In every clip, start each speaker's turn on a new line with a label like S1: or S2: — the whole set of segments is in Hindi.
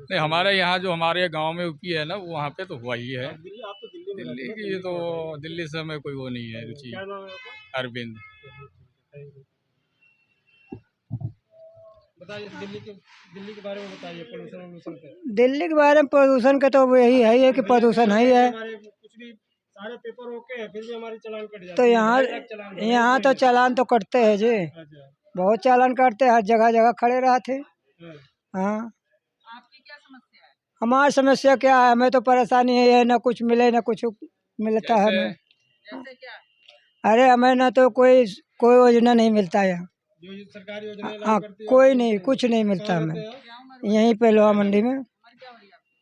S1: नहीं, हमारे यहाँ जो हमारे गांव में यूपी है ना, वो वहाँ पे तो हुआ ही है।
S2: दिल्ली, आप तो दिल्ली में रहते
S1: दिल्ली
S2: हैं ना,
S1: की
S2: दिल्ली
S1: तो
S2: की बताइए।
S1: दिल्ली से हमें कोई वो नहीं है रुचि।
S2: क्या नाम है आपका?
S1: अरविंद।
S2: चलिए, ठीक है, थैंक यू। बताइए दिल्ली के बारे में बताइए, पोल्यूशन वोल्यूशन पे।
S3: दिल्ली के बारे में प्रदूषण का तो यही है कि
S2: भैया
S3: प्रदूषण
S2: कह
S3: है ही
S2: रहे हैं कि
S3: है।
S2: हमारे कुछ भी सारे पेपर ओके है, फिर भी हमारी चालान कट
S3: तो
S2: जाती है, 2.5 लाख चालान भरे इस
S3: यहाँ तो
S2: महीने।
S3: चालान तो कटते हैं जी,
S2: अच्छा।
S3: बहुत चालान कटते हैं, हर जगह जगह खड़े रहते।
S2: हाँ।
S3: हाँ। आपकी क्या समस्या है? हमारी समस्या क्या है, हमें तो परेशानी है ना, कुछ मिले ना कुछ मिलता है
S1: जैसे
S3: हमें। जैसे क्या? अरे हमें ना तो कोई कोई योजना नहीं मिलता है यहाँ।
S2: जो सरकारी योजनाएं लागू
S3: हाँ,
S2: करती है
S3: कोई
S2: आपको
S3: नहीं,
S2: उनसे
S3: कुछ नहीं
S2: कहाँ
S3: मिलता
S2: रहते
S3: हमें।
S2: हैं?
S3: यहीं पे लोहा मंडी में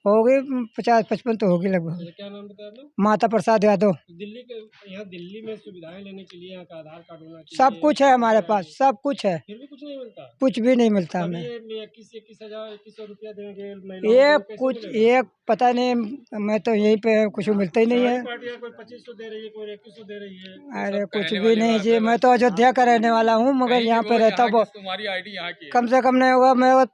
S3: हो गई 50-55 तो होगी लगभग।
S2: अच्छा, क्या नाम बताया आपने?
S3: माता प्रसाद यादव।
S2: तो दिल्ली के, यहाँ दिल्ली में सुविधाएं लेने के लिए यहाँ का आधार कार्ड होना
S3: सब
S2: चाहिए,
S3: कुछ है हमारे
S2: वोटर
S3: पास,
S2: आईडी,
S3: सब कुछ है,
S2: फिर भी कुछ नहीं मिलता।
S3: कुछ भी नहीं मिलता
S2: तभी
S3: हमें।
S2: ये 21,000 रुपया देंगे महिलाओं
S3: ये
S2: को, कैसे
S3: कुछ
S2: मिलेगा?
S3: ये पता नहीं, मैं तो यहीं पे कुछ मिलता ही नहीं
S2: सारी
S3: है।
S2: पार्टियां कोई 2500 दे रही है, कोई 2100 दे रही है।
S1: ये
S3: अरे
S1: सब
S3: कुछ
S1: कहने
S3: भी
S1: वाली
S3: नहीं
S1: बात
S3: जी,
S1: है
S3: मैं
S1: बस।
S3: तो अयोध्या का रहने वाला हूँ, मगर
S1: कहीं की
S3: यहाँ
S1: वो
S3: पे रहता
S1: यहाँ की
S3: हूँ।
S1: तुम्हारी आईडी यहाँ की है।
S3: कम से कम नहीं होगा, मैं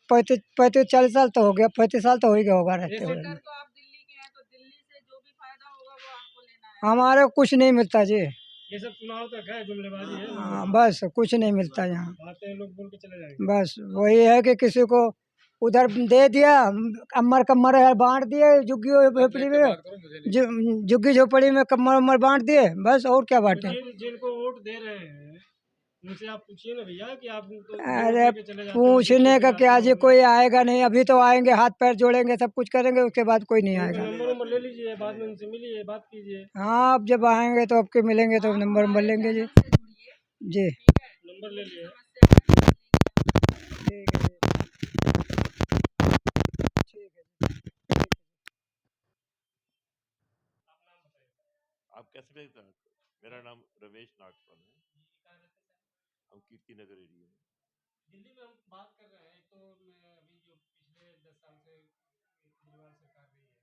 S3: 35-40 साल तो हो गया, 35 साल तो हो ही गया होगा रहते
S2: जैसे
S3: हुए।
S4: तो आप दिल्ली के हैं तो दिल्ली से जो भी फायदा होगा वो आपको लेना है।
S3: हमारे को कुछ नहीं मिलता जी।
S2: ये सब चुनाव तक है, जुमलेबाजी है लोगों
S3: हाँ,
S2: की।
S3: बस कुछ नहीं मिलता यहाँ।
S2: आते हैं लोग, बोल के चले जाएंगे।
S3: बस वही है कि किसी को उधर दे दिया, अमर कमर है बांट दिए, झुग्गी
S1: देख
S3: झोपड़ी
S1: देख के
S3: में,
S1: बात करो, मुझे नहीं।
S3: झुग्गी झोपड़ी में कमर उमर बांट दिए, बस और क्या
S2: तो
S3: बांटे।
S2: जिनको वोट दे रहे हैं उनसे आप पूछिए ना भैया कि आप तो वोट
S3: अरे
S2: लेके चले जाते हो, जीत के
S3: पूछने
S2: फिर
S3: का
S2: आते
S3: क्या
S2: हो
S3: जी,
S2: ना।
S3: कोई आएगा नहीं, अभी तो आएंगे, हाथ पैर जोड़ेंगे, सब कुछ करेंगे, उसके बाद कोई नहीं
S2: उनका
S3: आएगा।
S2: नंबर नंबर ले लीजिए, बाद में उनसे मिलिए, बात कीजिए।
S3: हाँ, अब जब आएंगे तो आपके मिलेंगे तो नंबर लेंगे जी। जी
S2: नंबर ले लिए।
S3: ठीक है जी, ठीक है जी।
S5: आप कैसे भेजते हैं? मेरा नाम रमेश नागपाल है। हम कीर्ति नगर एरिया में।
S2: दिल्ली में हम बात कर रहे हैं, तो मैं अभी जो पिछले 10 साल से केजरीवाल सरकार रही है,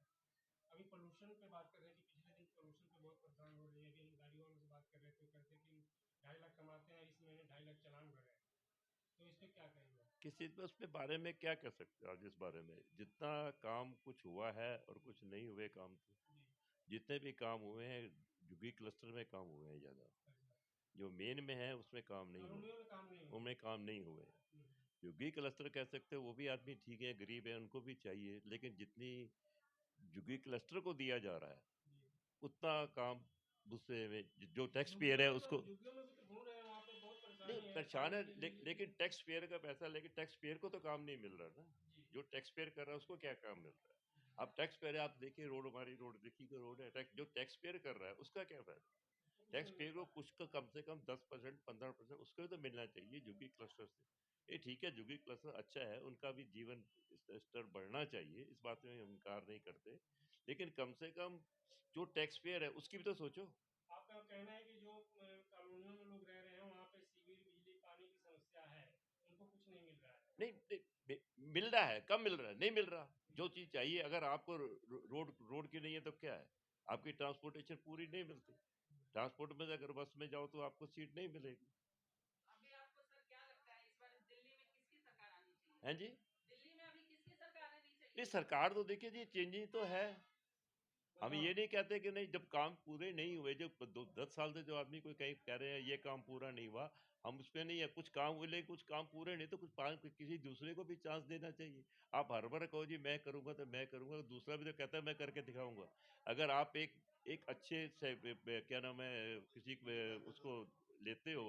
S2: अभी पोल्यूशन पे बात कर रहे हैं कि पिछले दिन पोल्यूशन पे बहुत परेशान हो रही है। अभी हम गाड़ियों वालों से बात कर रहे थे, कहते हैं कि 2.5 लाख कमाते हैं, इस महीने 2.5 लाख चालान भरे हैं, तो इस पे क्या कहेंगे?
S5: किसी पे उसके बारे में क्या कह सकते हो आज? इस बारे में जितना काम कुछ हुआ है और कुछ नहीं हुए काम थे, जितने भी काम हुए हैं जुगी क्लस्टर में काम हुए हैं ज्यादा। जो मेन में है उसमें काम नहीं हुए, उनमें काम नहीं हुए। जुगी क्लस्टर कह सकते हो, वो भी आदमी ठीक है, गरीब है, उनको भी चाहिए, लेकिन जितनी जुगी क्लस्टर को दिया जा रहा है उतना काम दूसरे में जो टैक्स पेयर है उसको नहीं परेशान है। लेकिन टैक्स पेयर का पैसा, लेकिन टैक्स पेयर को तो काम नहीं मिल रहा ना। जो टैक्स पेयर कर रहा है उसको क्या काम मिल रहा है? अब टैक्स पेयर है, आप देखिए रोड, हमारी रोड देखिए कि रोड है, टैक्स जो टैक्स पेयर कर रहा है उसका क्या फायदा? टैक्स पेयर को कुछ का कम से कम 10% 15% उसको तो मिलना चाहिए जुगी क्लस्टर से। ये ठीक है, जुगी क्लस्टर अच्छा है, उनका भी जीवन स्तर बढ़ना चाहिए, इस बात में हम इनकार नहीं करते, लेकिन कम से कम जो टैक्स पेयर है उसकी भी तो सोचो।
S2: आपका कहना है कि जो कॉलोनियों में लोग रह रहे हैं वहाँ पे सीवर, बिजली, पानी की समस्या है, उनको कुछ नहीं मिल रहा है।
S5: नहीं, मिल रहा है, कम मिल रहा है, नहीं मिल रहा। जो चीज चाहिए, अगर आपको रोड रोड की नहीं है तो क्या है? आपकी ट्रांसपोर्टेशन पूरी नहीं मिलती। ट्रांसपोर्ट में अगर बस में जाओ तो आपको सीट नहीं मिलेगी।
S4: अभी आपको सर क्या लगता है इस बार दिल्ली में किसकी सरकार आनी चाहिए?
S5: है जी।
S4: दिल्ली में अभी किसकी सरकार आनी चाहिए?
S5: नहीं, सरकार तो देखिए जी, चेंजिंग तो है। हम ये नहीं कहते कि नहीं, जब काम पूरे नहीं हुए, जो 10 साल से जो आदमी कोई कहीं कह रहे हैं ये काम पूरा नहीं हुआ, हम उस पर नहीं है, कुछ काम हुए लेकिन कुछ काम पूरे नहीं, तो किसी दूसरे को भी चांस देना चाहिए। आप हर बार कहो जी मैं करूंगा तो मैं करूंगा, तो दूसरा भी तो कहता है मैं करके दिखाऊंगा। अगर आप एक एक अच्छे से क्या नाम है, किसी उसको लेते हो